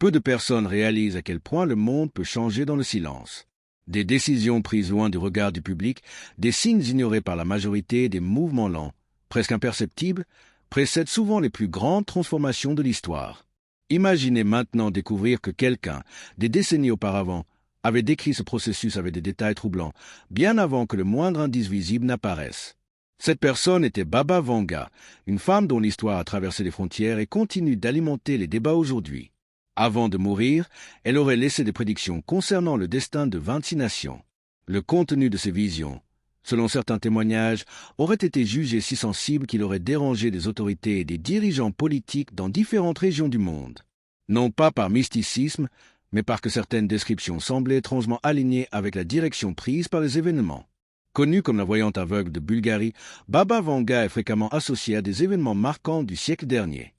Peu de personnes réalisent à quel point le monde peut changer dans le silence. Des décisions prises loin du regard du public, des signes ignorés par la majorité, des mouvements lents, presque imperceptibles, précèdent souvent les plus grandes transformations de l'histoire. Imaginez maintenant découvrir que quelqu'un, des décennies auparavant, avait décrit ce processus avec des détails troublants, bien avant que le moindre indice visible n'apparaisse. Cette personne était Baba Vanga, une femme dont l'histoire a traversé les frontières et continue d'alimenter les débats aujourd'hui. Avant de mourir, elle aurait laissé des prédictions concernant le destin de 26 nations. Le contenu de ces visions, selon certains témoignages, aurait été jugé si sensible qu'il aurait dérangé des autorités et des dirigeants politiques dans différentes régions du monde. Non pas par mysticisme, mais parce que certaines descriptions semblaient étrangement alignées avec la direction prise par les événements. Connue comme la voyante aveugle de Bulgarie, Baba Vanga est fréquemment associée à des événements marquants du siècle dernier.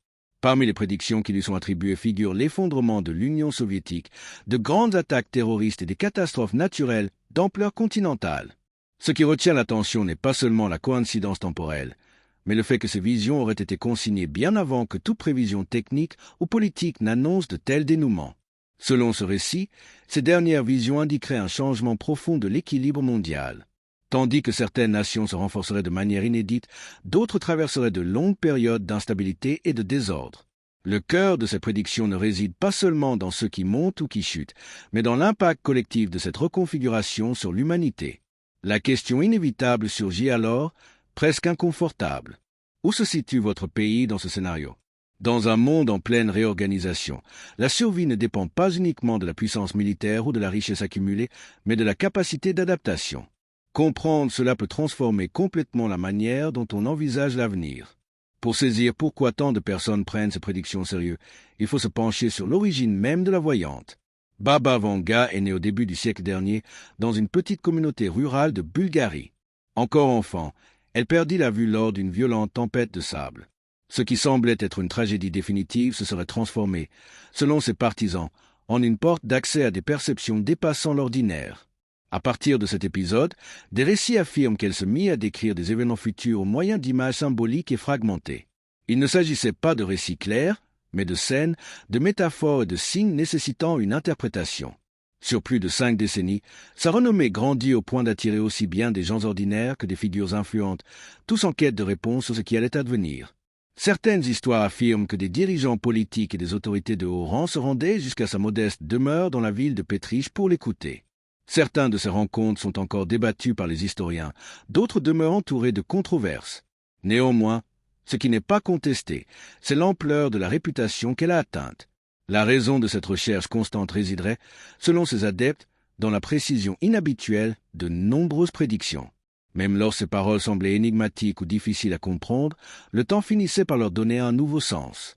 Parmi les prédictions qui lui sont attribuées figurent l'effondrement de l'Union soviétique, de grandes attaques terroristes et des catastrophes naturelles d'ampleur continentale. Ce qui retient l'attention n'est pas seulement la coïncidence temporelle, mais le fait que ces visions auraient été consignées bien avant que toute prévision technique ou politique n'annonce de tels dénouements. Selon ce récit, ces dernières visions indiqueraient un changement profond de l'équilibre mondial. Tandis que certaines nations se renforceraient de manière inédite, d'autres traverseraient de longues périodes d'instabilité et de désordre. Le cœur de ces prédictions ne réside pas seulement dans ceux qui montent ou qui chutent, mais dans l'impact collectif de cette reconfiguration sur l'humanité. La question inévitable surgit alors, presque inconfortable. Où se situe votre pays dans ce scénario? Dans un monde en pleine réorganisation, la survie ne dépend pas uniquement de la puissance militaire ou de la richesse accumulée, mais de la capacité d'adaptation. Comprendre cela peut transformer complètement la manière dont on envisage l'avenir. Pour saisir pourquoi tant de personnes prennent ces prédictions au sérieux, il faut se pencher sur l'origine même de la voyante. Baba Vanga est née au début du siècle dernier dans une petite communauté rurale de Bulgarie. Encore enfant, elle perdit la vue lors d'une violente tempête de sable. Ce qui semblait être une tragédie définitive se serait transformé, selon ses partisans, en une porte d'accès à des perceptions dépassant l'ordinaire. À partir de cet épisode, des récits affirment qu'elle se mit à décrire des événements futurs au moyen d'images symboliques et fragmentées. Il ne s'agissait pas de récits clairs, mais de scènes, de métaphores et de signes nécessitant une interprétation. Sur plus de 5 décennies, sa renommée grandit au point d'attirer aussi bien des gens ordinaires que des figures influentes, tous en quête de réponses sur ce qui allait advenir. Certaines histoires affirment que des dirigeants politiques et des autorités de haut rang se rendaient jusqu'à sa modeste demeure dans la ville de Petrich pour l'écouter. Certains de ces rencontres sont encore débattus par les historiens, d'autres demeurent entourés de controverses. Néanmoins, ce qui n'est pas contesté, c'est l'ampleur de la réputation qu'elle a atteinte. La raison de cette recherche constante résiderait, selon ses adeptes, dans la précision inhabituelle de nombreuses prédictions. Même lorsque ces paroles semblaient énigmatiques ou difficiles à comprendre, le temps finissait par leur donner un nouveau sens.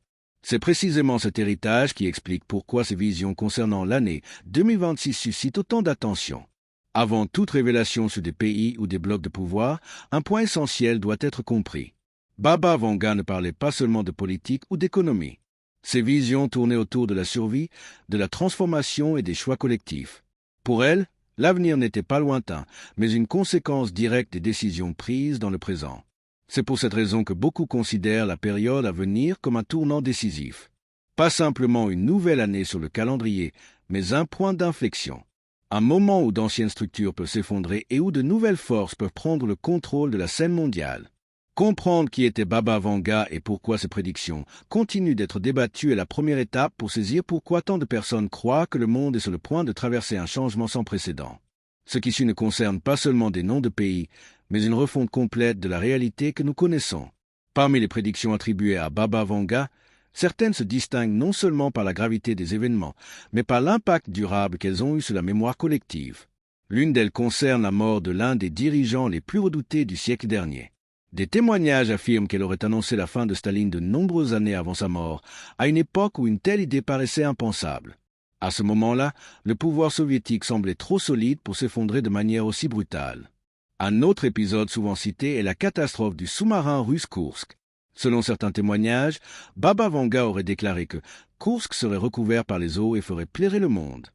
C'est précisément cet héritage qui explique pourquoi ces visions concernant l'année 2026 suscitent autant d'attention. Avant toute révélation sur des pays ou des blocs de pouvoir, un point essentiel doit être compris. Baba Vanga ne parlait pas seulement de politique ou d'économie. Ses visions tournaient autour de la survie, de la transformation et des choix collectifs. Pour elle, l'avenir n'était pas lointain, mais une conséquence directe des décisions prises dans le présent. C'est pour cette raison que beaucoup considèrent la période à venir comme un tournant décisif. Pas simplement une nouvelle année sur le calendrier, mais un point d'inflexion. Un moment où d'anciennes structures peuvent s'effondrer et où de nouvelles forces peuvent prendre le contrôle de la scène mondiale. Comprendre qui était Baba Vanga et pourquoi ses prédictions continuent d'être débattues est la première étape pour saisir pourquoi tant de personnes croient que le monde est sur le point de traverser un changement sans précédent. Ce qui suit ne concerne pas seulement des noms de pays, mais une refonte complète de la réalité que nous connaissons. Parmi les prédictions attribuées à Baba Vanga, certaines se distinguent non seulement par la gravité des événements, mais par l'impact durable qu'elles ont eu sur la mémoire collective. L'une d'elles concerne la mort de l'un des dirigeants les plus redoutés du siècle dernier. Des témoignages affirment qu'elle aurait annoncé la fin de Staline de nombreuses années avant sa mort, à une époque où une telle idée paraissait impensable. À ce moment-là, le pouvoir soviétique semblait trop solide pour s'effondrer de manière aussi brutale. Un autre épisode souvent cité est la catastrophe du sous-marin russe Kursk. Selon certains témoignages, Baba Vanga aurait déclaré que Kursk serait recouvert par les eaux et ferait pleurer le monde.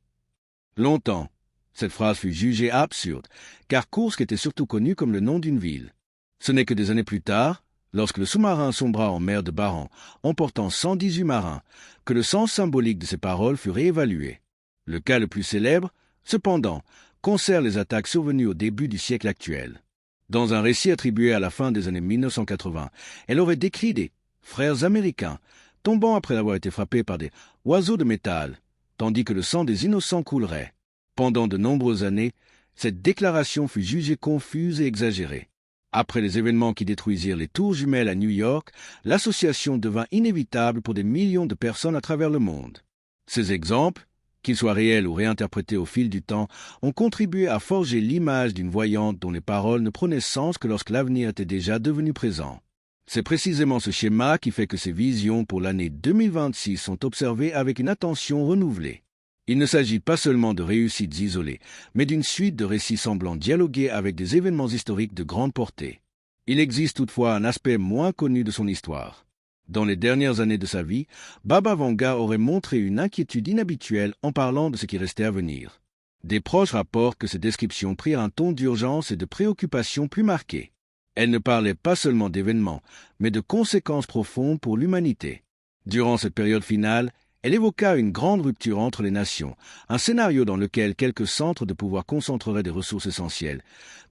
Longtemps, cette phrase fut jugée absurde, car Kursk était surtout connu comme le nom d'une ville. Ce n'est que des années plus tard, lorsque le sous-marin sombra en mer de Baran, emportant 118 marins, que le sens symbolique de ces paroles fut réévalué. Le cas le plus célèbre, cependant, concerne les attaques survenues au début du siècle actuel. Dans un récit attribué à la fin des années 1980, elle aurait décrit des frères américains tombant après avoir été frappés par des oiseaux de métal, tandis que le sang des innocents coulerait. Pendant de nombreuses années, cette déclaration fut jugée confuse et exagérée. Après les événements qui détruisirent les tours jumelles à New York, l'association devint inévitable pour des millions de personnes à travers le monde. Ces exemples, qu'ils soient réels ou réinterprétés au fil du temps, ont contribué à forger l'image d'une voyante dont les paroles ne prenaient sens que lorsque l'avenir était déjà devenu présent. C'est précisément ce schéma qui fait que ces visions pour l'année 2026 sont observées avec une attention renouvelée. Il ne s'agit pas seulement de réussites isolées, mais d'une suite de récits semblant dialoguer avec des événements historiques de grande portée. Il existe toutefois un aspect moins connu de son histoire. Dans les dernières années de sa vie, Baba Vanga aurait montré une inquiétude inhabituelle en parlant de ce qui restait à venir. Des proches rapportent que ces descriptions prirent un ton d'urgence et de préoccupation plus marqué. Elle ne parlait pas seulement d'événements, mais de conséquences profondes pour l'humanité. Durant cette période finale, elle évoqua une grande rupture entre les nations, un scénario dans lequel quelques centres de pouvoir concentreraient des ressources essentielles,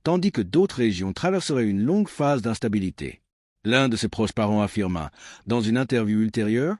tandis que d'autres régions traverseraient une longue phase d'instabilité. L'un de ses proches parents affirma, dans une interview ultérieure,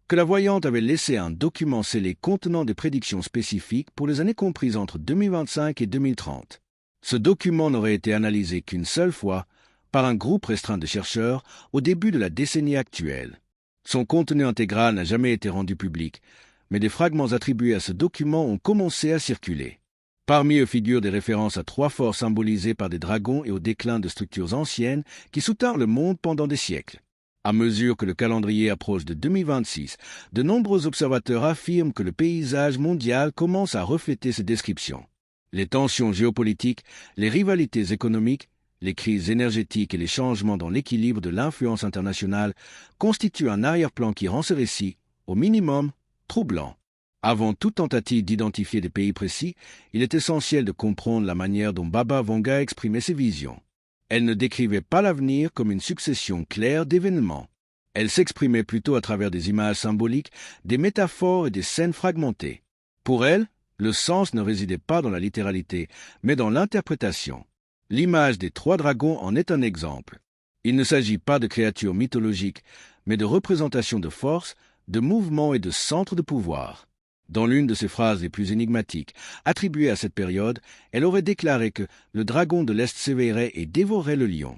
que la voyante avait laissé un document scellé contenant des prédictions spécifiques pour les années comprises entre 2025 et 2030. Ce document n'aurait été analysé qu'une seule fois, par un groupe restreint de chercheurs, au début de la décennie actuelle. Son contenu intégral n'a jamais été rendu public, mais des fragments attribués à ce document ont commencé à circuler. Parmi eux figurent des références à 3 forts symbolisés par des dragons et au déclin de structures anciennes qui soutinrent le monde pendant des siècles. À mesure que le calendrier approche de 2026, de nombreux observateurs affirment que le paysage mondial commence à refléter ces descriptions. Les tensions géopolitiques, les rivalités économiques, les crises énergétiques et les changements dans l'équilibre de l'influence internationale constituent un arrière-plan qui rend ce récit, au minimum, troublant. Avant toute tentative d'identifier des pays précis, il est essentiel de comprendre la manière dont Baba Vanga exprimait ses visions. Elle ne décrivait pas l'avenir comme une succession claire d'événements. Elle s'exprimait plutôt à travers des images symboliques, des métaphores et des scènes fragmentées. Pour elle, le sens ne résidait pas dans la littéralité, mais dans l'interprétation. L'image des 3 dragons en est un exemple. Il ne s'agit pas de créatures mythologiques, mais de représentations de force, de mouvements et de centres de pouvoir. Dans l'une de ses phrases les plus énigmatiques, attribuée à cette période, elle aurait déclaré que le dragon de l'Est s'éveillerait et dévorerait le lion.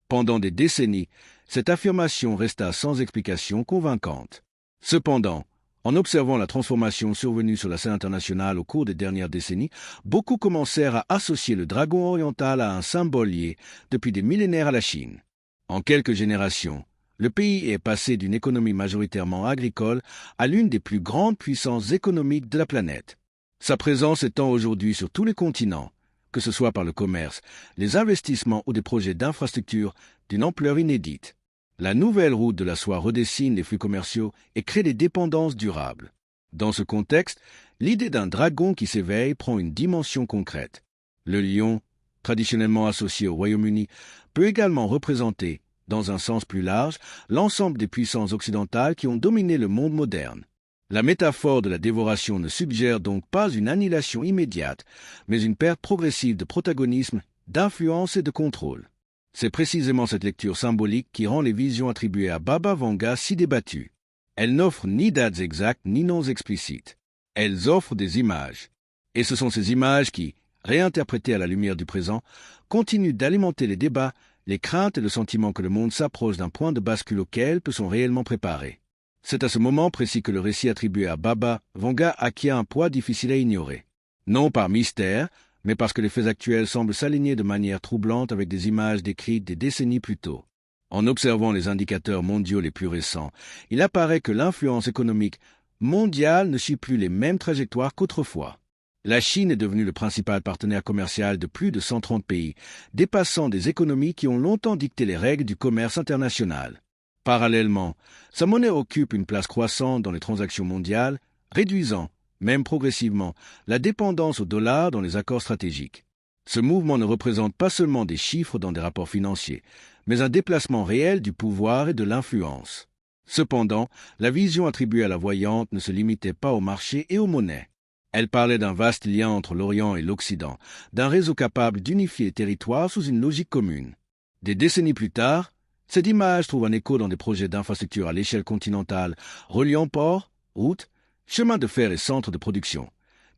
Pendant des décennies, cette affirmation resta sans explication convaincante. Cependant, en observant la transformation survenue sur la scène internationale au cours des dernières décennies, beaucoup commencèrent à associer le dragon oriental à un symbole lié, depuis des millénaires à la Chine. En quelques générations, le pays est passé d'une économie majoritairement agricole à l'une des plus grandes puissances économiques de la planète. Sa présence étend aujourd'hui sur tous les continents, que ce soit par le commerce, les investissements ou des projets d'infrastructures d'une ampleur inédite. La nouvelle route de la soie redessine les flux commerciaux et crée des dépendances durables. Dans ce contexte, l'idée d'un dragon qui s'éveille prend une dimension concrète. Le lion, traditionnellement associé au Royaume-Uni, peut également représenter, dans un sens plus large, l'ensemble des puissances occidentales qui ont dominé le monde moderne. La métaphore de la dévoration ne suggère donc pas une annihilation immédiate, mais une perte progressive de protagonisme, d'influence et de contrôle. C'est précisément cette lecture symbolique qui rend les visions attribuées à Baba Vanga si débattues. Elles n'offrent ni dates exactes ni noms explicites. Elles offrent des images. Et ce sont ces images qui, réinterprétées à la lumière du présent, continuent d'alimenter les débats, les craintes et le sentiment que le monde s'approche d'un point de bascule auquel peut-on réellement préparer. C'est à ce moment précis que le récit attribué à Baba Vanga acquiert un poids difficile à ignorer. Non par mystère, mais parce que les faits actuels semblent s'aligner de manière troublante avec des images décrites des décennies plus tôt. En observant les indicateurs mondiaux les plus récents, il apparaît que l'influence économique mondiale ne suit plus les mêmes trajectoires qu'autrefois. La Chine est devenue le principal partenaire commercial de plus de 130 pays, dépassant des économies qui ont longtemps dicté les règles du commerce international. Parallèlement, sa monnaie occupe une place croissante dans les transactions mondiales, réduisant, même progressivement, la dépendance au dollar dans les accords stratégiques. Ce mouvement ne représente pas seulement des chiffres dans des rapports financiers, mais un déplacement réel du pouvoir et de l'influence. Cependant, la vision attribuée à la voyante ne se limitait pas au marché et aux monnaies. Elle parlait d'un vaste lien entre l'Orient et l'Occident, d'un réseau capable d'unifier les territoires sous une logique commune. Des décennies plus tard, cette image trouve un écho dans des projets d'infrastructure à l'échelle continentale, reliant ports, routes, chemins de fer et centres de production,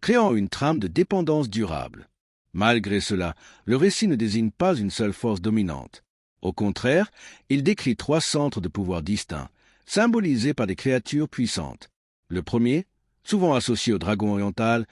créant une trame de dépendance durable. Malgré cela, le récit ne désigne pas une seule force dominante. Au contraire, il décrit 3 centres de pouvoir distincts, symbolisés par des créatures puissantes. Le premier, souvent associé au dragon oriental,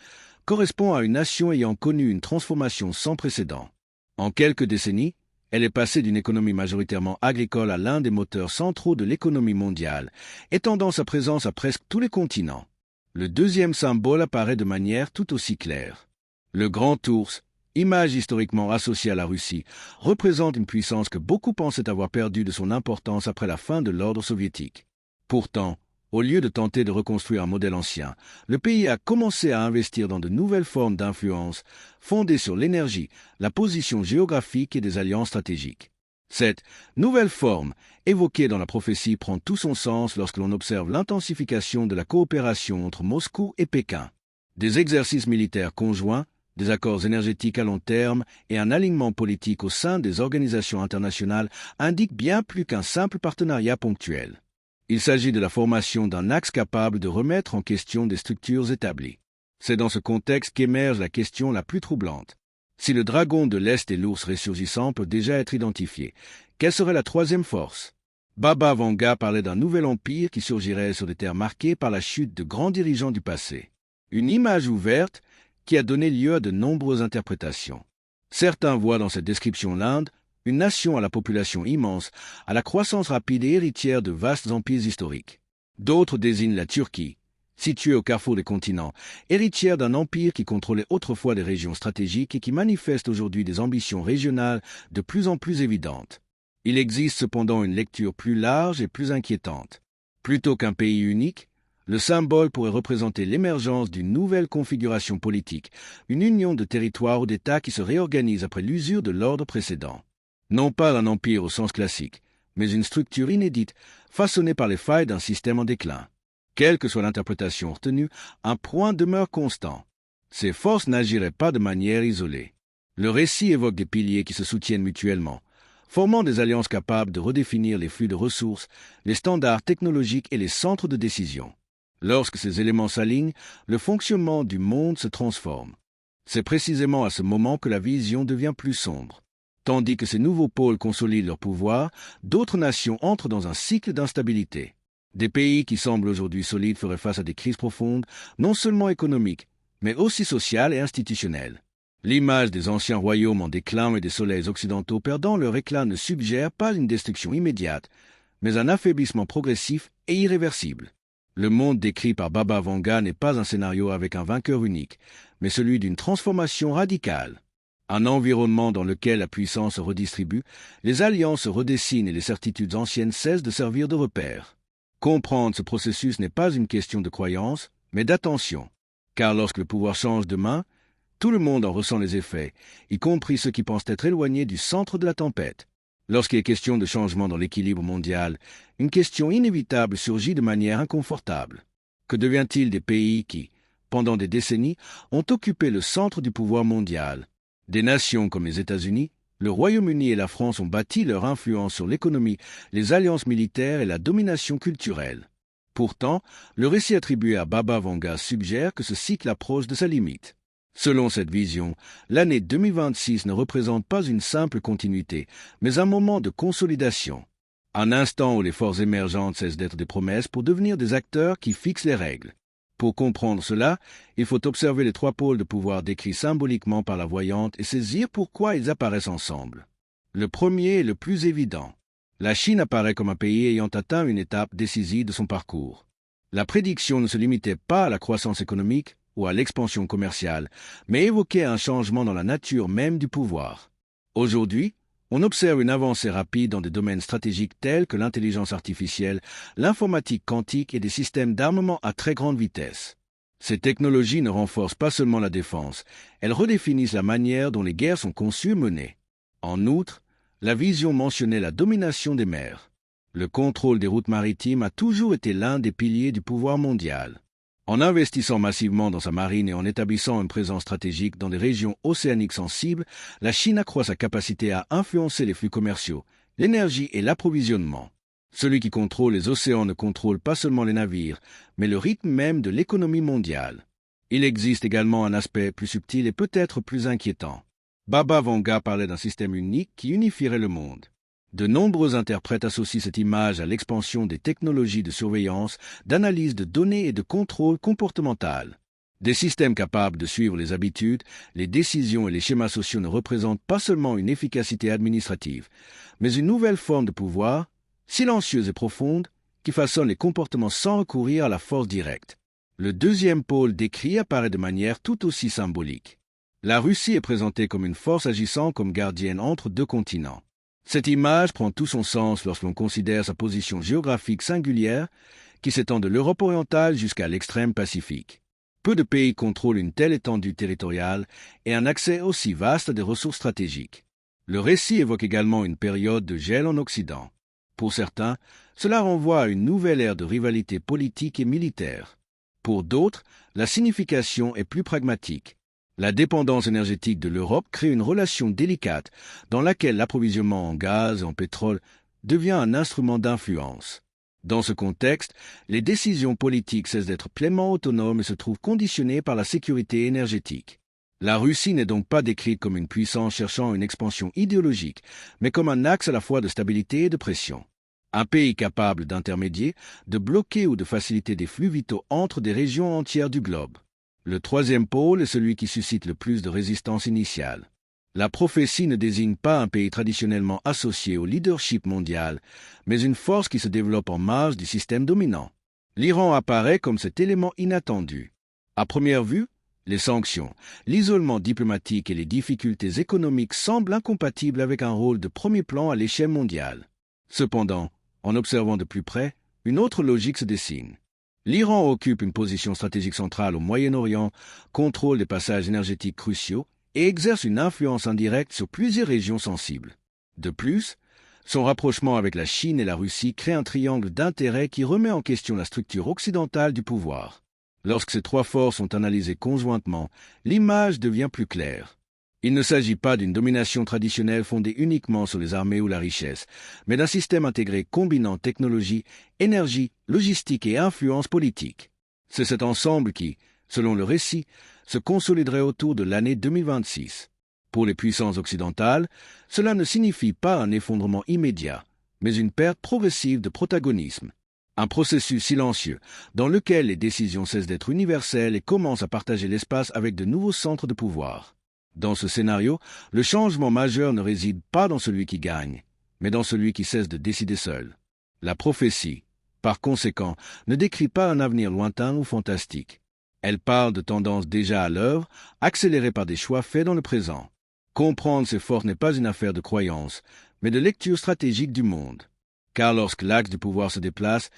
correspond à une nation ayant connu une transformation sans précédent. En quelques décennies, elle est passée d'une économie majoritairement agricole à l'un des moteurs centraux de l'économie mondiale, étendant sa présence à presque tous les continents. Le deuxième symbole apparaît de manière tout aussi claire. Le grand ours, image historiquement associée à la Russie, représente une puissance que beaucoup pensaient avoir perdue de son importance après la fin de l'ordre soviétique. Pourtant, au lieu de tenter de reconstruire un modèle ancien, le pays a commencé à investir dans de nouvelles formes d'influence, fondées sur l'énergie, la position géographique et des alliances stratégiques. Cette nouvelle forme, évoquée dans la prophétie, prend tout son sens lorsque l'on observe l'intensification de la coopération entre Moscou et Pékin. Des exercices militaires conjoints, des accords énergétiques à long terme et un alignement politique au sein des organisations internationales indiquent bien plus qu'un simple partenariat ponctuel. Il s'agit de la formation d'un axe capable de remettre en question des structures établies. C'est dans ce contexte qu'émerge la question la plus troublante. Si le dragon de l'Est et l'ours ressurgissant peuvent déjà être identifiés, quelle serait la troisième force? Baba Vanga parlait d'un nouvel empire qui surgirait sur des terres marquées par la chute de grands dirigeants du passé. Une image ouverte qui a donné lieu à de nombreuses interprétations. Certains voient dans cette description l'Inde, une nation à la population immense, à la croissance rapide et héritière de vastes empires historiques. D'autres désignent la Turquie, située au carrefour des continents, héritière d'un empire qui contrôlait autrefois des régions stratégiques et qui manifeste aujourd'hui des ambitions régionales de plus en plus évidentes. Il existe cependant une lecture plus large et plus inquiétante. Plutôt qu'un pays unique, le symbole pourrait représenter l'émergence d'une nouvelle configuration politique, une union de territoires ou d'États qui se réorganise après l'usure de l'ordre précédent. Non pas un empire au sens classique, mais une structure inédite, façonnée par les failles d'un système en déclin. Quelle que soit l'interprétation retenue, un point demeure constant. Ces forces n'agiraient pas de manière isolée. Le récit évoque des piliers qui se soutiennent mutuellement, formant des alliances capables de redéfinir les flux de ressources, les standards technologiques et les centres de décision. Lorsque ces éléments s'alignent, le fonctionnement du monde se transforme. C'est précisément à ce moment que la vision devient plus sombre. Tandis que ces nouveaux pôles consolident leur pouvoir, d'autres nations entrent dans un cycle d'instabilité. Des pays qui semblent aujourd'hui solides feraient face à des crises profondes, non seulement économiques, mais aussi sociales et institutionnelles. L'image des anciens royaumes en déclin et des soleils occidentaux perdant leur éclat ne suggère pas une destruction immédiate, mais un affaiblissement progressif et irréversible. Le monde décrit par Baba Vanga n'est pas un scénario avec un vainqueur unique, mais celui d'une transformation radicale. Un environnement dans lequel la puissance se redistribue, les alliances se redessinent et les certitudes anciennes cessent de servir de repères. Comprendre ce processus n'est pas une question de croyance, mais d'attention. Car lorsque le pouvoir change de main, tout le monde en ressent les effets, y compris ceux qui pensent être éloignés du centre de la tempête. Lorsqu'il est question de changement dans l'équilibre mondial, une question inévitable surgit de manière inconfortable. Que devient-il des pays qui, pendant des décennies, ont occupé le centre du pouvoir mondial? Des nations comme les États-Unis, le Royaume-Uni et la France ont bâti leur influence sur l'économie, les alliances militaires et la domination culturelle. Pourtant, le récit attribué à Baba Vanga suggère que ce cycle approche de sa limite. Selon cette vision, l'année 2026 ne représente pas une simple continuité, mais un moment de consolidation. Un instant où les forces émergentes cessent d'être des promesses pour devenir des acteurs qui fixent les règles. Pour comprendre cela, il faut observer les 3 pôles de pouvoir décrits symboliquement par la voyante et saisir pourquoi ils apparaissent ensemble. Le premier est le plus évident. La Chine apparaît comme un pays ayant atteint une étape décisive de son parcours. La prédiction ne se limitait pas à la croissance économique ou à l'expansion commerciale, mais évoquait un changement dans la nature même du pouvoir. Aujourd'hui, on observe une avancée rapide dans des domaines stratégiques tels que l'intelligence artificielle, l'informatique quantique et des systèmes d'armement à très grande vitesse. Ces technologies ne renforcent pas seulement la défense, elles redéfinissent la manière dont les guerres sont conçues et menées. En outre, la vision mentionnait la domination des mers. Le contrôle des routes maritimes a toujours été l'un des piliers du pouvoir mondial. En investissant massivement dans sa marine et en établissant une présence stratégique dans des régions océaniques sensibles, la Chine accroît sa capacité à influencer les flux commerciaux, l'énergie et l'approvisionnement. Celui qui contrôle les océans ne contrôle pas seulement les navires, mais le rythme même de l'économie mondiale. Il existe également un aspect plus subtil et peut-être plus inquiétant. Baba Vanga parlait d'un système unique qui unifierait le monde. De nombreux interprètes associent cette image à l'expansion des technologies de surveillance, d'analyse de données et de contrôle comportemental. Des systèmes capables de suivre les habitudes, les décisions et les schémas sociaux ne représentent pas seulement une efficacité administrative, mais une nouvelle forme de pouvoir, silencieuse et profonde, qui façonne les comportements sans recourir à la force directe. Le deuxième pôle décrit apparaît de manière tout aussi symbolique. La Russie est présentée comme une force agissant comme gardienne entre deux continents. Cette image prend tout son sens lorsque l'on considère sa position géographique singulière, qui s'étend de l'Europe orientale jusqu'à l'extrême Pacifique. Peu de pays contrôlent une telle étendue territoriale et un accès aussi vaste à des ressources stratégiques. Le récit évoque également une période de gel en Occident. Pour certains, cela renvoie à une nouvelle ère de rivalité politique et militaire. Pour d'autres, la signification est plus pragmatique. La dépendance énergétique de l'Europe crée une relation délicate dans laquelle l'approvisionnement en gaz et en pétrole devient un instrument d'influence. Dans ce contexte, les décisions politiques cessent d'être pleinement autonomes et se trouvent conditionnées par la sécurité énergétique. La Russie n'est donc pas décrite comme une puissance cherchant une expansion idéologique, mais comme un axe à la fois de stabilité et de pression. Un pays capable d'intermédier, de bloquer ou de faciliter des flux vitaux entre des régions entières du globe. Le troisième pôle est celui qui suscite le plus de résistance initiale. La prophétie ne désigne pas un pays traditionnellement associé au leadership mondial, mais une force qui se développe en marge du système dominant. L'Iran apparaît comme cet élément inattendu. À première vue, les sanctions, l'isolement diplomatique et les difficultés économiques semblent incompatibles avec un rôle de premier plan à l'échelle mondiale. Cependant, en observant de plus près, une autre logique se dessine. L'Iran occupe une position stratégique centrale au Moyen-Orient, contrôle des passages énergétiques cruciaux et exerce une influence indirecte sur plusieurs régions sensibles. De plus, son rapprochement avec la Chine et la Russie crée un triangle d'intérêts qui remet en question la structure occidentale du pouvoir. Lorsque ces trois forces sont analysées conjointement, l'image devient plus claire. Il ne s'agit pas d'une domination traditionnelle fondée uniquement sur les armées ou la richesse, mais d'un système intégré combinant technologie, énergie, logistique et influence politique. C'est cet ensemble qui, selon le récit, se consoliderait autour de l'année 2026. Pour les puissances occidentales, cela ne signifie pas un effondrement immédiat, mais une perte progressive de protagonisme. Un processus silencieux, dans lequel les décisions cessent d'être universelles et commencent à partager l'espace avec de nouveaux centres de pouvoir. Dans ce scénario, le changement majeur ne réside pas dans celui qui gagne, mais dans celui qui cesse de décider seul. La prophétie, par conséquent, ne décrit pas un avenir lointain ou fantastique. Elle parle de tendances déjà à l'œuvre, accélérées par des choix faits dans le présent. Comprendre ces forces n'est pas une affaire de croyance, mais de lecture stratégique du monde. Car lorsque l'axe du pouvoir se déplace,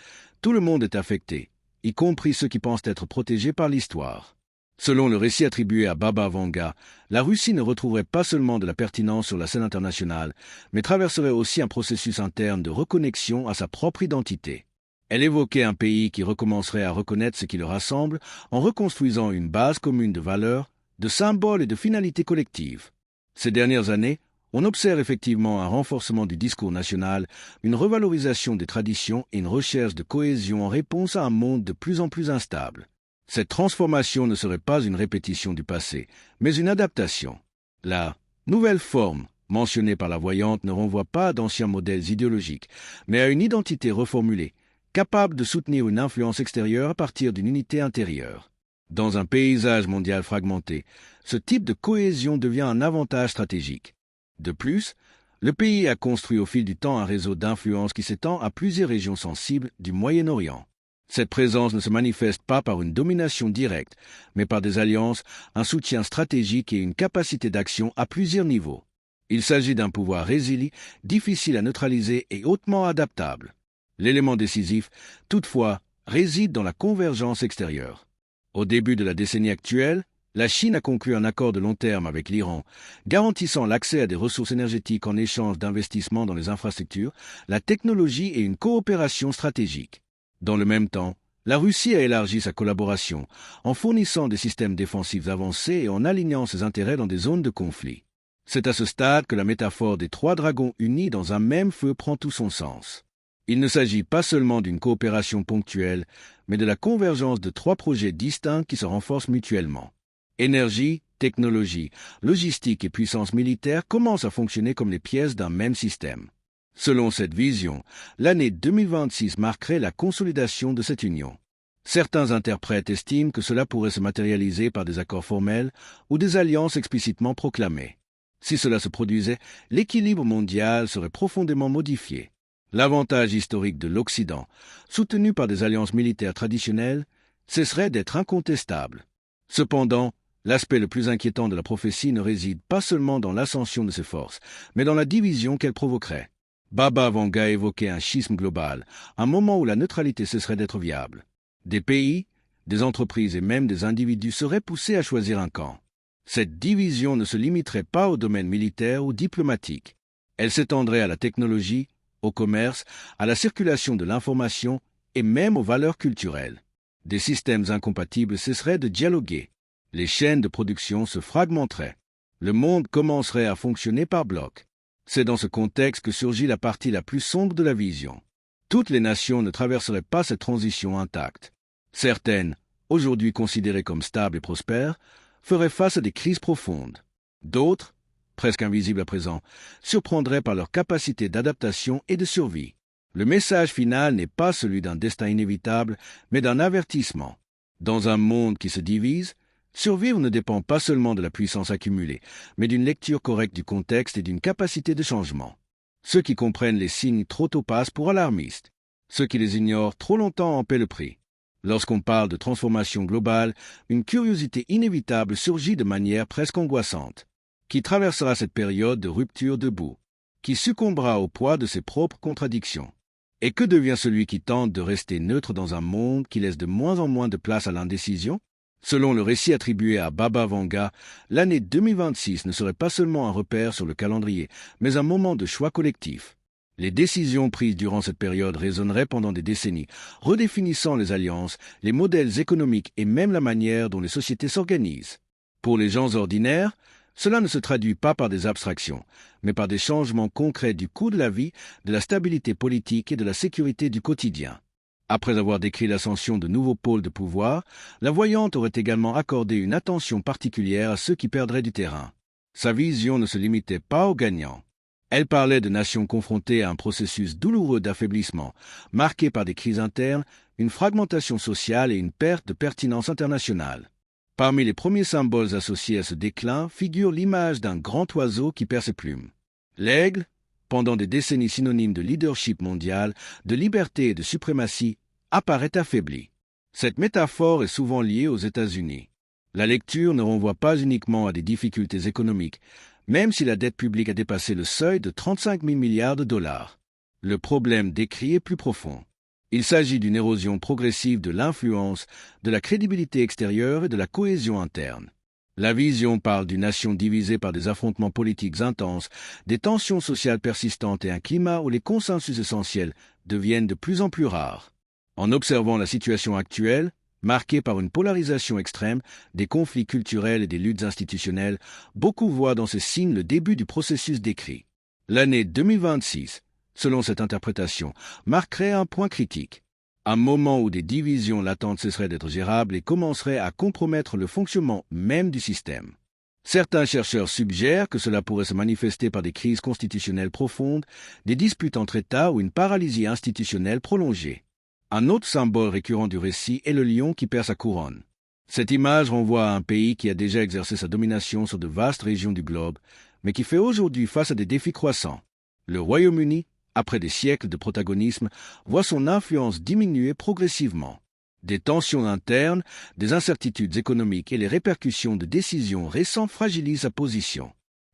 tout le monde est affecté, y compris ceux qui pensent être protégés par l'histoire. Selon le récit attribué à Baba Vanga, la Russie ne retrouverait pas seulement de la pertinence sur la scène internationale, mais traverserait aussi un processus interne de reconnexion à sa propre identité. Elle évoquait un pays qui recommencerait à reconnaître ce qui le rassemble en reconstruisant une base commune de valeurs, de symboles et de finalités collectives. Ces dernières années, on observe effectivement un renforcement du discours national, une revalorisation des traditions et une recherche de cohésion en réponse à un monde de plus en plus instable. Cette transformation ne serait pas une répétition du passé, mais une adaptation. La nouvelle forme mentionnée par la voyante ne renvoie pas à d'anciens modèles idéologiques, mais à une identité reformulée, capable de soutenir une influence extérieure à partir d'une unité intérieure. Dans un paysage mondial fragmenté, ce type de cohésion devient un avantage stratégique. De plus, le pays a construit au fil du temps un réseau d'influence qui s'étend à plusieurs régions sensibles du Moyen-Orient. Cette présence ne se manifeste pas par une domination directe, mais par des alliances, un soutien stratégique et une capacité d'action à plusieurs niveaux. Il s'agit d'un pouvoir résilient, difficile à neutraliser et hautement adaptable. L'élément décisif, toutefois, réside dans la convergence extérieure. Au début de la décennie actuelle, la Chine a conclu un accord de long terme avec l'Iran, garantissant l'accès à des ressources énergétiques en échange d'investissements dans les infrastructures, la technologie et une coopération stratégique. Dans le même temps, la Russie a élargi sa collaboration en fournissant des systèmes défensifs avancés et en alignant ses intérêts dans des zones de conflit. C'est à ce stade que la métaphore des trois dragons unis dans un même feu prend tout son sens. Il ne s'agit pas seulement d'une coopération ponctuelle, mais de la convergence de trois projets distincts qui se renforcent mutuellement. Énergie, technologie, logistique et puissance militaire commencent à fonctionner comme les pièces d'un même système. Selon cette vision, l'année 2026 marquerait la consolidation de cette union. Certains interprètes estiment que cela pourrait se matérialiser par des accords formels ou des alliances explicitement proclamées. Si cela se produisait, l'équilibre mondial serait profondément modifié. L'avantage historique de l'Occident, soutenu par des alliances militaires traditionnelles, cesserait d'être incontestable. Cependant, l'aspect le plus inquiétant de la prophétie ne réside pas seulement dans l'ascension de ces forces, mais dans la division qu'elle provoquerait. Baba Vanga évoquait un schisme global, un moment où la neutralité cesserait d'être viable. Des pays, des entreprises et même des individus seraient poussés à choisir un camp. Cette division ne se limiterait pas au domaine militaire ou diplomatique. Elle s'étendrait à la technologie, au commerce, à la circulation de l'information et même aux valeurs culturelles. Des systèmes incompatibles cesseraient de dialoguer. Les chaînes de production se fragmenteraient. Le monde commencerait à fonctionner par blocs. C'est dans ce contexte que surgit la partie la plus sombre de la vision. Toutes les nations ne traverseraient pas cette transition intacte. Certaines, aujourd'hui considérées comme stables et prospères, feraient face à des crises profondes. D'autres, presque invisibles à présent, surprendraient par leur capacité d'adaptation et de survie. Le message final n'est pas celui d'un destin inévitable, mais d'un avertissement. Dans un monde qui se divise, survivre ne dépend pas seulement de la puissance accumulée, mais d'une lecture correcte du contexte et d'une capacité de changement. Ceux qui comprennent les signes trop tôt passent pour alarmistes. Ceux qui les ignorent trop longtemps en paient le prix. Lorsqu'on parle de transformation globale, une curiosité inévitable surgit de manière presque angoissante. Qui traversera cette période de rupture debout? Qui succombera au poids de ses propres contradictions? Et que devient celui qui tente de rester neutre dans un monde qui laisse de moins en moins de place à l'indécision? Selon le récit attribué à Baba Vanga, l'année 2026 ne serait pas seulement un repère sur le calendrier, mais un moment de choix collectif. Les décisions prises durant cette période résonneraient pendant des décennies, redéfinissant les alliances, les modèles économiques et même la manière dont les sociétés s'organisent. Pour les gens ordinaires, cela ne se traduit pas par des abstractions, mais par des changements concrets du coût de la vie, de la stabilité politique et de la sécurité du quotidien. Après avoir décrit l'ascension de nouveaux pôles de pouvoir, la voyante aurait également accordé une attention particulière à ceux qui perdraient du terrain. Sa vision ne se limitait pas aux gagnants. Elle parlait de nations confrontées à un processus douloureux d'affaiblissement, marqué par des crises internes, une fragmentation sociale et une perte de pertinence internationale. Parmi les premiers symboles associés à ce déclin figure l'image d'un grand oiseau qui perd ses plumes. L'aigle, pendant des décennies synonyme de leadership mondial, de liberté et de suprématie, apparaît affaibli. Cette métaphore est souvent liée aux États-Unis. La lecture ne renvoie pas uniquement à des difficultés économiques, même si la dette publique a dépassé le seuil de 35 000 milliards de dollars. Le problème décrit est plus profond. Il s'agit d'une érosion progressive de l'influence, de la crédibilité extérieure et de la cohésion interne. La vision parle d'une nation divisée par des affrontements politiques intenses, des tensions sociales persistantes et un climat où les consensus essentiels deviennent de plus en plus rares. En observant la situation actuelle, marquée par une polarisation extrême, des conflits culturels et des luttes institutionnelles, beaucoup voient dans ces signes le début du processus décrit. L'année 2026, selon cette interprétation, marquerait un point critique. Un moment où des divisions latentes cesseraient d'être gérables et commenceraient à compromettre le fonctionnement même du système. Certains chercheurs suggèrent que cela pourrait se manifester par des crises constitutionnelles profondes, des disputes entre États ou une paralysie institutionnelle prolongée. Un autre symbole récurrent du récit est le lion qui perd sa couronne. Cette image renvoie à un pays qui a déjà exercé sa domination sur de vastes régions du globe, mais qui fait aujourd'hui face à des défis croissants. Le Royaume-Uni, après des siècles de protagonisme, voit son influence diminuer progressivement. Des tensions internes, des incertitudes économiques et les répercussions de décisions récentes fragilisent sa position.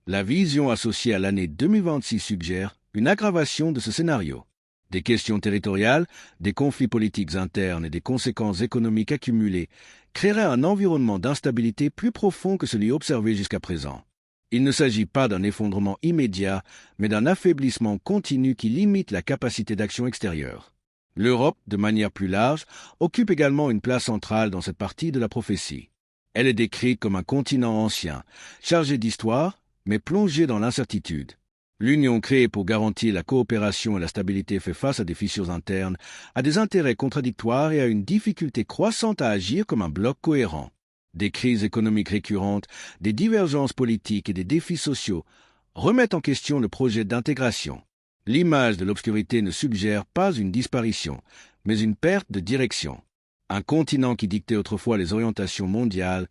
La vision associée à l'année 2026 suggère une aggravation de ce scénario. Des questions territoriales, des conflits politiques internes et des conséquences économiques accumulées créeraient un environnement d'instabilité plus profond que celui observé jusqu'à présent. Il ne s'agit pas d'un effondrement immédiat, mais d'un affaiblissement continu qui limite la capacité d'action extérieure. L'Europe, de manière plus large, occupe également une place centrale dans cette partie de la prophétie. Elle est décrite comme un continent ancien, chargé d'histoire, mais plongé dans l'incertitude. L'Union créée pour garantir la coopération et la stabilité fait face à des fissures internes, à des intérêts contradictoires et à une difficulté croissante à agir comme un bloc cohérent. Des crises économiques récurrentes, des divergences politiques et des défis sociaux remettent en question le projet d'intégration. L'image de l'obscurité ne suggère pas une disparition, mais une perte de direction. Un continent qui dictait autrefois les orientations mondiales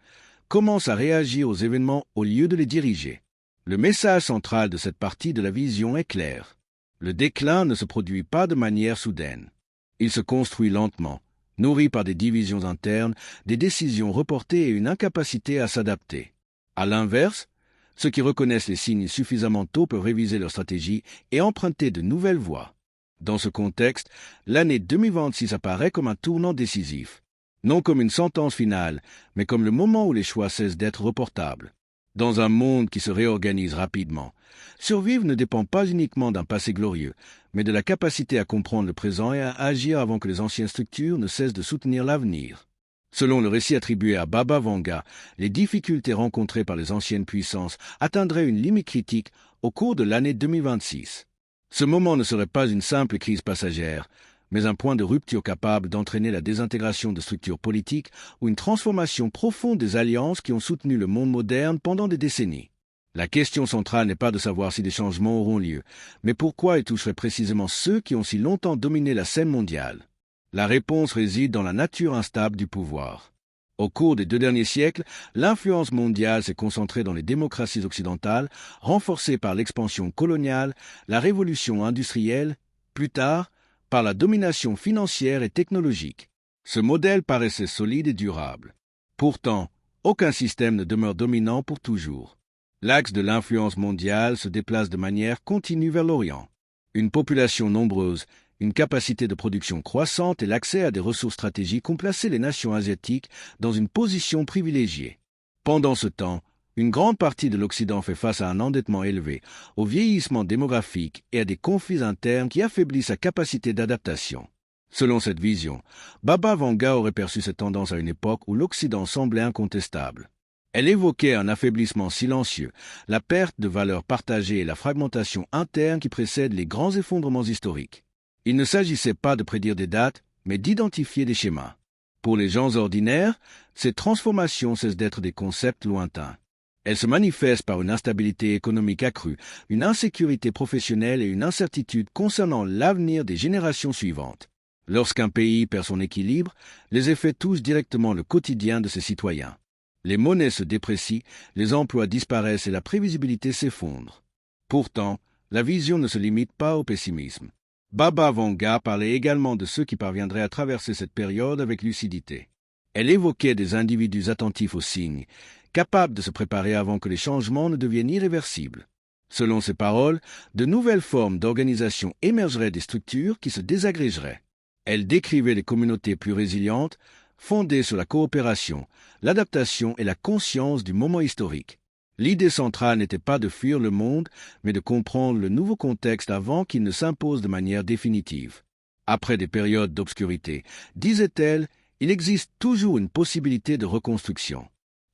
commence à réagir aux événements au lieu de les diriger. Le message central de cette partie de la vision est clair. Le déclin ne se produit pas de manière soudaine. Il se construit lentement, nourri par des divisions internes, des décisions reportées et une incapacité à s'adapter. À l'inverse, ceux qui reconnaissent les signes suffisamment tôt peuvent réviser leur stratégie et emprunter de nouvelles voies. Dans ce contexte, l'année 2026 apparaît comme un tournant décisif. Non comme une sentence finale, mais comme le moment où les choix cessent d'être reportables. Dans un monde qui se réorganise rapidement, survivre ne dépend pas uniquement d'un passé glorieux, mais de la capacité à comprendre le présent et à agir avant que les anciennes structures ne cessent de soutenir l'avenir. Selon le récit attribué à Baba Vanga, les difficultés rencontrées par les anciennes puissances atteindraient une limite critique au cours de l'année 2026. Ce moment ne serait pas une simple crise passagère, mais un point de rupture capable d'entraîner la désintégration de structures politiques ou une transformation profonde des alliances qui ont soutenu le monde moderne pendant des décennies. La question centrale n'est pas de savoir si des changements auront lieu, mais pourquoi ils toucheraient précisément ceux qui ont si longtemps dominé la scène mondiale. La réponse réside dans la nature instable du pouvoir. Au cours des 2 derniers siècles, l'influence mondiale s'est concentrée dans les démocraties occidentales, renforcée par l'expansion coloniale, la révolution industrielle, plus tard, par la domination financière et technologique. Ce modèle paraissait solide et durable. Pourtant, aucun système ne demeure dominant pour toujours. L'axe de l'influence mondiale se déplace de manière continue vers l'Orient. Une population nombreuse, une capacité de production croissante et l'accès à des ressources stratégiques ont placé les nations asiatiques dans une position privilégiée. Pendant ce temps, une grande partie de l'Occident fait face à un endettement élevé, au vieillissement démographique et à des conflits internes qui affaiblissent sa capacité d'adaptation. Selon cette vision, Baba Vanga aurait perçu cette tendance à une époque où l'Occident semblait incontestable. Elle évoquait un affaiblissement silencieux, la perte de valeurs partagées et la fragmentation interne qui précèdent les grands effondrements historiques. Il ne s'agissait pas de prédire des dates, mais d'identifier des schémas. Pour les gens ordinaires, ces transformations cessent d'être des concepts lointains. Elles se manifestent par une instabilité économique accrue, une insécurité professionnelle et une incertitude concernant l'avenir des générations suivantes. Lorsqu'un pays perd son équilibre, les effets touchent directement le quotidien de ses citoyens. Les monnaies se déprécient, les emplois disparaissent et la prévisibilité s'effondre. Pourtant, la vision ne se limite pas au pessimisme. Baba Vanga parlait également de ceux qui parviendraient à traverser cette période avec lucidité. Elle évoquait des individus attentifs aux signes, capables de se préparer avant que les changements ne deviennent irréversibles. Selon ses paroles, de nouvelles formes d'organisation émergeraient des structures qui se désagrégeraient. Elle décrivait les communautés plus résilientes, fondées sur la coopération, l'adaptation et la conscience du moment historique. L'idée centrale n'était pas de fuir le monde, mais de comprendre le nouveau contexte avant qu'il ne s'impose de manière définitive. Après des périodes d'obscurité, disait-elle, il existe toujours une possibilité de reconstruction.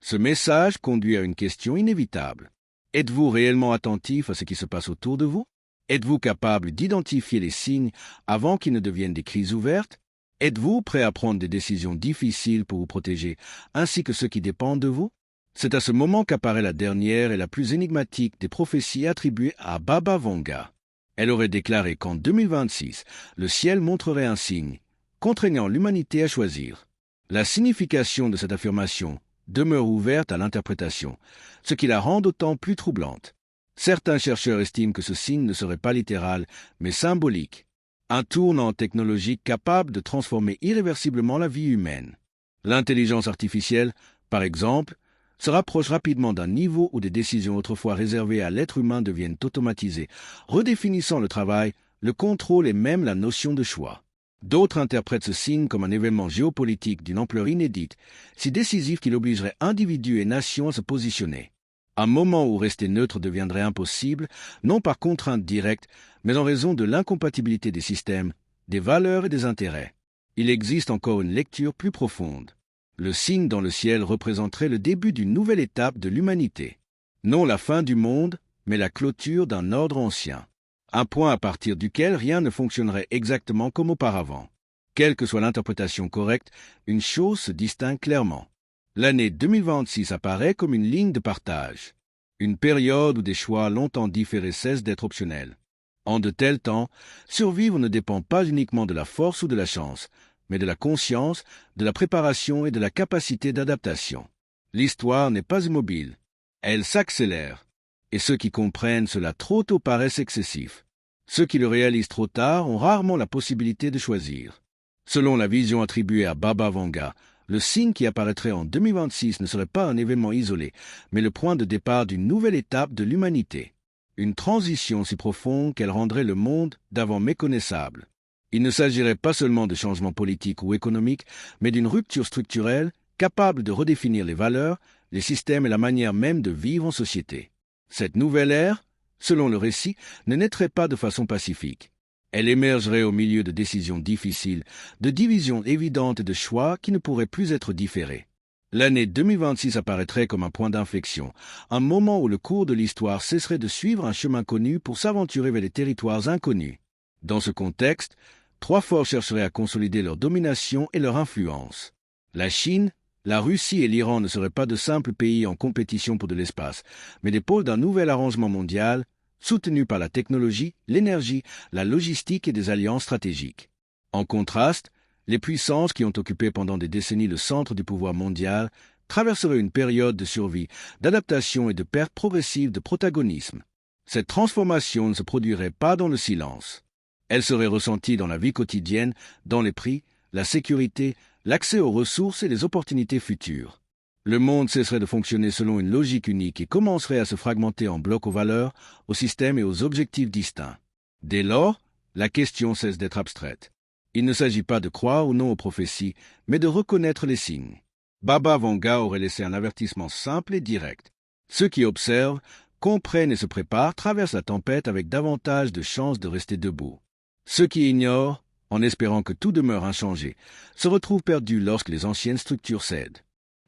Ce message conduit à une question inévitable. Êtes-vous réellement attentif à ce qui se passe autour de vous? Êtes-vous capable d'identifier les signes avant qu'ils ne deviennent des crises ouvertes? Êtes-vous prêt à prendre des décisions difficiles pour vous protéger, ainsi que ceux qui dépendent de vous? C'est à ce moment qu'apparaît la dernière et la plus énigmatique des prophéties attribuées à Baba Vanga. Elle aurait déclaré qu'en 2026, le ciel montrerait un signe, contraignant l'humanité à choisir. La signification de cette affirmation demeure ouverte à l'interprétation, ce qui la rend d'autant plus troublante. Certains chercheurs estiment que ce signe ne serait pas littéral, mais symbolique. Un tournant technologique capable de transformer irréversiblement la vie humaine. L'intelligence artificielle, par exemple, se rapproche rapidement d'un niveau où des décisions autrefois réservées à l'être humain deviennent automatisées, redéfinissant le travail, le contrôle et même la notion de choix. D'autres interprètent ce signe comme un événement géopolitique d'une ampleur inédite, si décisif qu'il obligerait individus et nations à se positionner. Un moment où rester neutre deviendrait impossible, non par contrainte directe, mais en raison de l'incompatibilité des systèmes, des valeurs et des intérêts. Il existe encore une lecture plus profonde. Le signe dans le ciel représenterait le début d'une nouvelle étape de l'humanité. Non la fin du monde, mais la clôture d'un ordre ancien. Un point à partir duquel rien ne fonctionnerait exactement comme auparavant. Quelle que soit l'interprétation correcte, une chose se distingue clairement. L'année 2026 apparaît comme une ligne de partage. Une période où des choix longtemps différés cessent d'être optionnels. En de tels temps, survivre ne dépend pas uniquement de la force ou de la chance, mais de la conscience, de la préparation et de la capacité d'adaptation. L'histoire n'est pas immobile. Elle s'accélère. Et ceux qui comprennent cela trop tôt paraissent excessifs. Ceux qui le réalisent trop tard ont rarement la possibilité de choisir. Selon la vision attribuée à Baba Vanga, le signe qui apparaîtrait en 2026 ne serait pas un événement isolé, mais le point de départ d'une nouvelle étape de l'humanité. Une transition si profonde qu'elle rendrait le monde d'avant méconnaissable. Il ne s'agirait pas seulement de changements politiques ou économiques, mais d'une rupture structurelle capable de redéfinir les valeurs, les systèmes et la manière même de vivre en société. Cette nouvelle ère, selon le récit, ne naîtrait pas de façon pacifique. Elle émergerait au milieu de décisions difficiles, de divisions évidentes et de choix qui ne pourraient plus être différés. L'année 2026 apparaîtrait comme un point d'inflexion, un moment où le cours de l'histoire cesserait de suivre un chemin connu pour s'aventurer vers des territoires inconnus. Dans ce contexte, trois forces chercheraient à consolider leur domination et leur influence. La Chine, la Russie et l'Iran ne seraient pas de simples pays en compétition pour de l'espace, mais des pôles d'un nouvel arrangement mondial, soutenus par la technologie, l'énergie, la logistique et des alliances stratégiques. En contraste, les puissances qui ont occupé pendant des décennies le centre du pouvoir mondial traverseraient une période de survie, d'adaptation et de perte progressive de protagonisme. Cette transformation ne se produirait pas dans le silence. Elle serait ressentie dans la vie quotidienne, dans les prix, la sécurité, l'accès aux ressources et les opportunités futures. Le monde cesserait de fonctionner selon une logique unique et commencerait à se fragmenter en blocs aux valeurs, aux systèmes et aux objectifs distincts. Dès lors, la question cesse d'être abstraite. Il ne s'agit pas de croire ou non aux prophéties, mais de reconnaître les signes. Baba Vanga aurait laissé un avertissement simple et direct. Ceux qui observent, comprennent et se préparent traversent la tempête avec davantage de chances de rester debout. Ceux qui ignorent, en espérant que tout demeure inchangé, se retrouvent perdus lorsque les anciennes structures cèdent.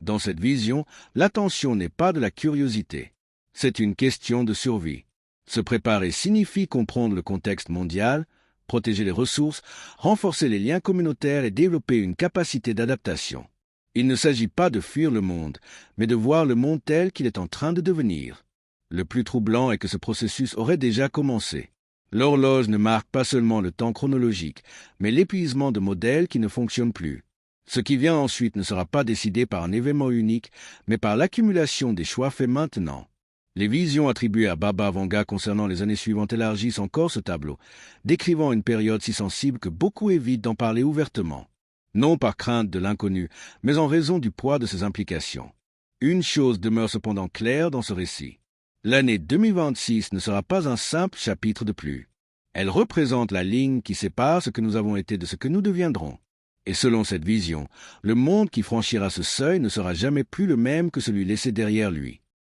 Dans cette vision, l'attention n'est pas de la curiosité. C'est une question de survie. Se préparer signifie comprendre le contexte mondial, protéger les ressources, renforcer les liens communautaires et développer une capacité d'adaptation. Il ne s'agit pas de fuir le monde, mais de voir le monde tel qu'il est en train de devenir. Le plus troublant est que ce processus aurait déjà commencé. L'horloge ne marque pas seulement le temps chronologique, mais l'épuisement de modèles qui ne fonctionnent plus. Ce qui vient ensuite ne sera pas décidé par un événement unique, mais par l'accumulation des choix faits maintenant. Les visions attribuées à Baba Vanga concernant les années suivantes élargissent encore ce tableau, décrivant une période si sensible que beaucoup évitent d'en parler ouvertement. Non par crainte de l'inconnu, mais en raison du poids de ses implications. Une chose demeure cependant claire dans ce récit. L'année 2026 ne sera pas un simple chapitre de plus. Elle représente la ligne qui sépare ce que nous avons été de ce que nous deviendrons. Et selon cette vision, le monde qui franchira ce seuil ne sera jamais plus le même que celui laissé derrière lui.